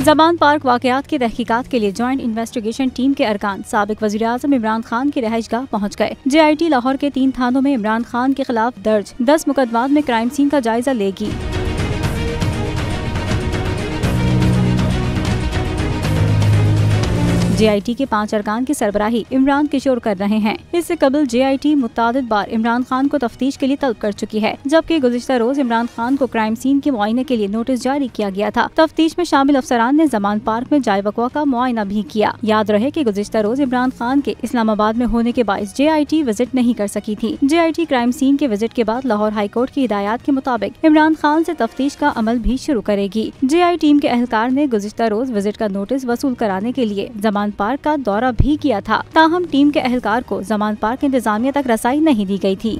ज़मान park वाक़यात की तहकीकात के लिए जॉइंट इन्वेस्टिगेशन टीम के अरकान साबिक वज़ीर-ए-आज़म इमरान खान की रहायशगाह पहुँच गए। JIT लाहौर के 3 थानों में इमरान खान के खिलाफ दर्ज 10 मुकदमात में क्राइम सीन का जायजा लेगी। JIT के 5 अरकान की सरबराही इमरान किशोर कर रहे हैं। इससे कबल JIT मुतादिद बार इमरान खान को तफ्तीश के लिए तलब कर चुकी है, जबकि गुज़िश्ता रोज इमरान खान को क्राइम सीन के मुआयने के लिए नोटिस जारी किया गया था। तफ्तीश में शामिल अफसरान ने ज़मान पार्क में जाय वक़्वा का मुआयना भी किया। याद रहे कि गुज़िश्ता रोज इमरान खान के इस्लामाबाद में होने के बाइस JIT विजिट नहीं कर सकी थी। JIT क्राइम सीन के विजिट के बाद लाहौर हाई कोर्ट की हिदायत के मुताबिक इमरान खान से तफ्तीश का अमल भी शुरू करेगी। JIT टीम के एहलकार ने गुज़िश्ता रोज विजिट का नोटिस वसूल कराने के लिए ज़मान पार्क का दौरा भी किया था, ताहम टीम के एहलकार को ज़मान पार्क इंतजामिया तक रसाई नहीं दी गई थी।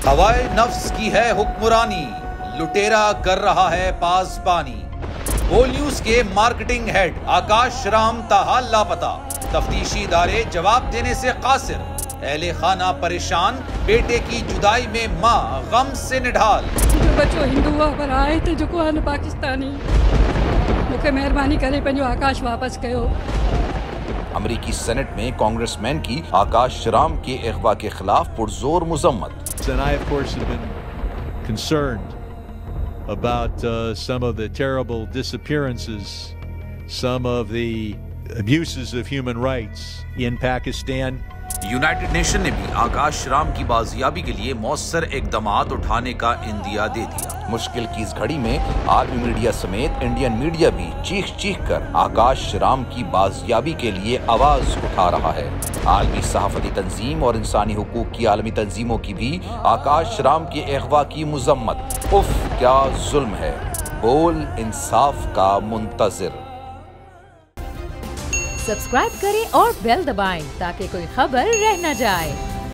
हवाए नफ्स की है हुक्मरानी, लुटेरा कर रहा है पासबानी। बोल न्यूज के मार्केटिंग हेड आकाश राम ताहा लापता, तफ्तीशी इदारे जवाब देने से कासिर। अहले खाना परेशान, बेटे की जुदाई में माँ गम से निढाल। बच्चों हिंदू पर आए थे जो आन पाकिस्तानी, मुझे मेहरबानी करे पंहिंजो आकाश वापस कयो। अमेरिकी सेनेट में कांग्रेसमैन की आकाश राम के अगवा के खिलाफ पुरजोर मुजम्मत। And I, of course, have been concerned about some of the terrible disappearances, some of the abuses of human rights in Pakistan. United nation ने भी आकाश राम की बाजियाबी के लिए मौसर इकदामात उठाने का इंदिया दे दिया। मुश्किल की इस घड़ी में आर्मी मीडिया समेत इंडियन मीडिया भी चीख चीख कर आकाश राम की बाजियाबी के लिए आवाज उठा रहा है। आलमी सहाफती तंजीम और इंसानी हुकूक की आलमी तंजीमों की भी आकाश राम के अगवा की मुजम्मत। उफ क्या जुल्म है, बोल इंसाफ का मुंतजिर। सब्सक्राइब करें और बेल दबाएं ताकि कोई खबर रह न जाए।